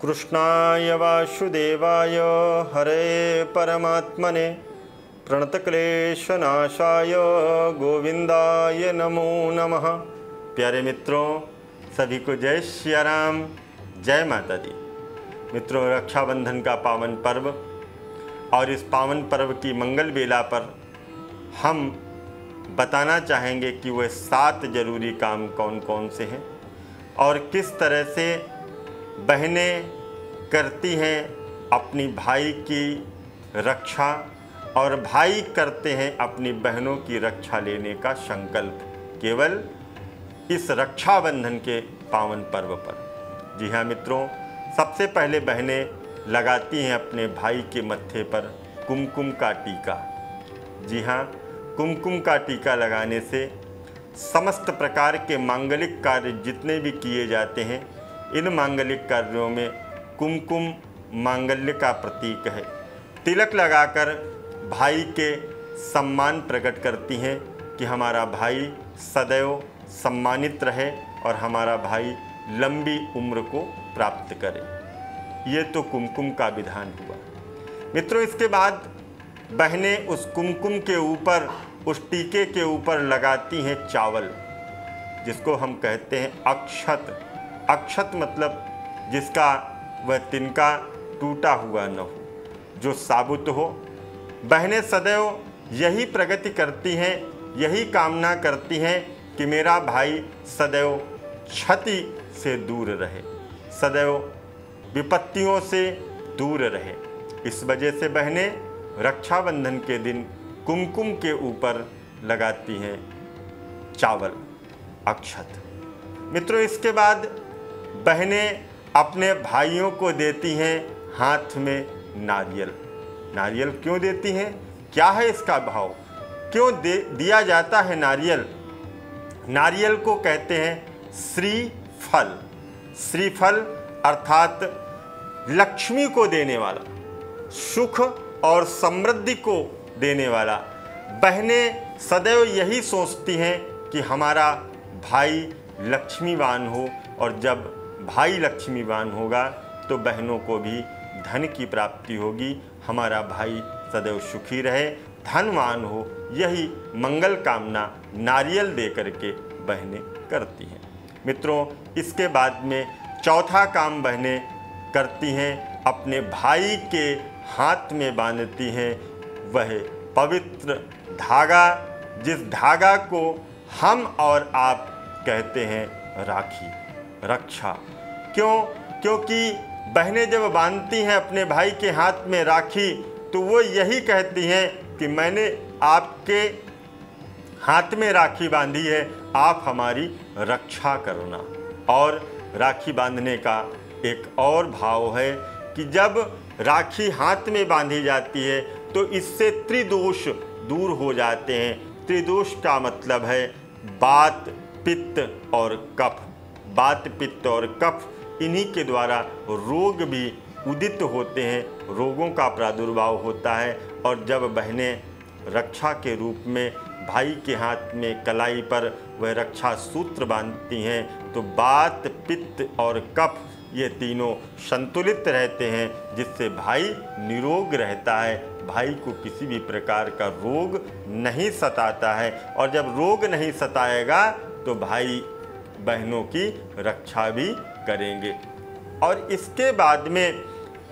कृष्णाय वासुदेवाय हरे परमात्मने प्रणतक्लेशनाशाय गोविंदाय नमो नमः। प्यारे मित्रों, सभी को जय श्री राम, जय माता दी। मित्रों, रक्षाबंधन का पावन पर्व और इस पावन पर्व की मंगल बेला पर हम बताना चाहेंगे कि वह 7 जरूरी काम कौन कौन से हैं और किस तरह से बहनें करती हैं अपनी भाई की रक्षा और भाई करते हैं अपनी बहनों की रक्षा लेने का संकल्प केवल इस रक्षाबंधन के पावन पर्व पर। जी हाँ मित्रों, सबसे पहले बहनें लगाती हैं अपने भाई के मत्थे पर कुमकुम का टीका। जी हाँ, कुमकुम का टीका लगाने से समस्त प्रकार के मांगलिक कार्य जितने भी किए जाते हैं, इन मांगलिक कार्यों में कुमकुम मांगल्य का प्रतीक है। तिलक लगाकर भाई के सम्मान प्रकट करती हैं कि हमारा भाई सदैव सम्मानित रहे और हमारा भाई लंबी उम्र को प्राप्त करे। ये तो कुमकुम का विधान हुआ। मित्रों, इसके बाद बहनें उस कुमकुम के ऊपर, उस टीके के ऊपर लगाती हैं चावल, जिसको हम कहते हैं अक्षत। अक्षत मतलब जिसका वह तिनका टूटा हुआ न हो, जो साबुत हो। बहनें सदैव यही प्रगति करती हैं, यही कामना करती हैं कि मेरा भाई सदैव क्षति से दूर रहे, सदैव विपत्तियों से दूर रहे। इस वजह से बहनें रक्षाबंधन के दिन कुमकुम के ऊपर लगाती हैं चावल, अक्षत। मित्रों, इसके बाद बहनें अपने भाइयों को देती हैं हाथ में नारियल। नारियल क्यों देती हैं? क्या है इसका भाव? क्यों दिया जाता है नारियल? नारियल को कहते हैं श्रीफल। श्रीफल अर्थात लक्ष्मी को देने वाला, सुख और समृद्धि को देने वाला। बहनें सदैव यही सोचती हैं कि हमारा भाई लक्ष्मीवान हो, और जब भाई लक्ष्मीवान होगा तो बहनों को भी धन की प्राप्ति होगी। हमारा भाई सदैव सुखी रहे, धनवान हो, यही मंगल कामना नारियल दे करके बहनें करती हैं। मित्रों, इसके बाद में चौथा काम बहनें करती हैं, अपने भाई के हाथ में बांधती हैं वह पवित्र धागा, जिस धागा को हम और आप कहते हैं राखी, रक्षा। क्यों? क्योंकि बहनें जब बांधती हैं अपने भाई के हाथ में राखी, तो वो यही कहती हैं कि मैंने आपके हाथ में राखी बांधी है, आप हमारी रक्षा करना। और राखी बांधने का एक और भाव है कि जब राखी हाथ में बांधी जाती है तो इससे त्रिदोष दूर हो जाते हैं। त्रिदोष का मतलब है वात, पित्त और कफ। वात, पित्त और कफ, इन्हीं के द्वारा रोग भी उदित होते हैं, रोगों का प्रादुर्भाव होता है। और जब बहनें रक्षा के रूप में भाई के हाथ में कलाई पर वह रक्षा सूत्र बांधती हैं, तो वात, पित्त और कफ ये तीनों संतुलित रहते हैं, जिससे भाई निरोग रहता है, भाई को किसी भी प्रकार का रोग नहीं सताता है। और जब रोग नहीं सताएगा तो भाई बहनों की रक्षा भी करेंगे। और इसके बाद में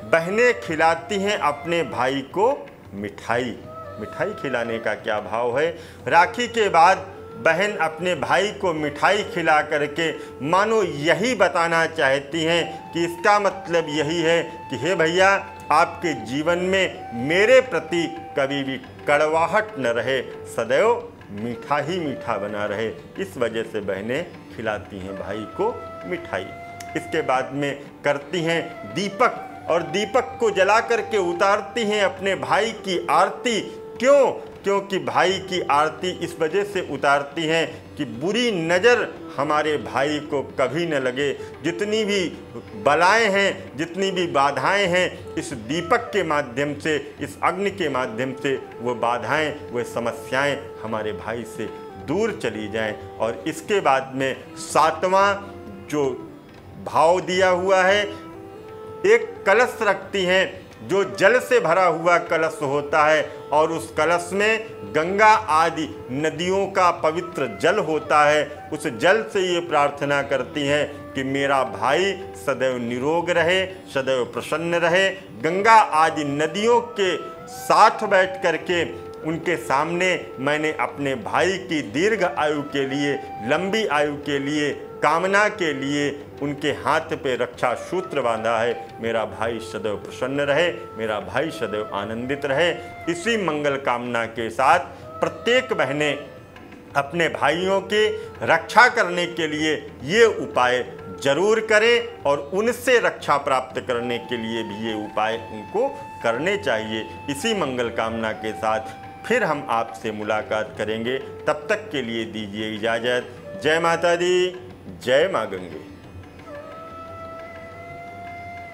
बहनें खिलाती हैं अपने भाई को मिठाई। मिठाई खिलाने का क्या भाव है? राखी के बाद बहन अपने भाई को मिठाई खिला करके मानो यही बताना चाहती हैं कि इसका मतलब यही है कि हे भैया, आपके जीवन में मेरे प्रति कभी भी कड़वाहट न रहे, सदैव मीठा ही मीठा बना रहे। इस वजह से बहनें खिलाती हैं भाई को मिठाई। इसके बाद में करती हैं दीपक, और दीपक को जला करके उतारती हैं अपने भाई की आरती। क्यों? क्योंकि भाई की आरती इस वजह से उतारती हैं कि बुरी नज़र हमारे भाई को कभी न लगे। जितनी भी बलाएं हैं, जितनी भी बाधाएं हैं, इस दीपक के माध्यम से, इस अग्नि के माध्यम से वो बाधाएं, वो समस्याएं हमारे भाई से दूर चली जाएं। और इसके बाद में 7वां जो भाव दिया हुआ है एक कलश रखती हैं जो जल से भरा हुआ कलश होता है और उस कलश में गंगा आदि नदियों का पवित्र जल होता है। उस जल से ये प्रार्थना करती हैं कि मेरा भाई सदैव निरोग रहे, सदैव प्रसन्न रहे। गंगा आदि नदियों के साथ बैठ करके उनके सामने मैंने अपने भाई की दीर्घ आयु के लिए, लंबी आयु के लिए, कामना के लिए उनके हाथ पे रक्षा सूत्र बांधा है। मेरा भाई सदैव प्रसन्न रहे, मेरा भाई सदैव आनंदित रहे। इसी मंगल कामना के साथ प्रत्येक बहनें अपने भाइयों की रक्षा करने के लिए ये उपाय जरूर करें और उनसे रक्षा प्राप्त करने के लिए भी ये उपाय उनको करने चाहिए। इसी मंगल कामना के साथ फिर हम आपसे मुलाकात करेंगे। तब तक के लिए दीजिए इजाज़त। जय माता दी, जय माँ गंगे।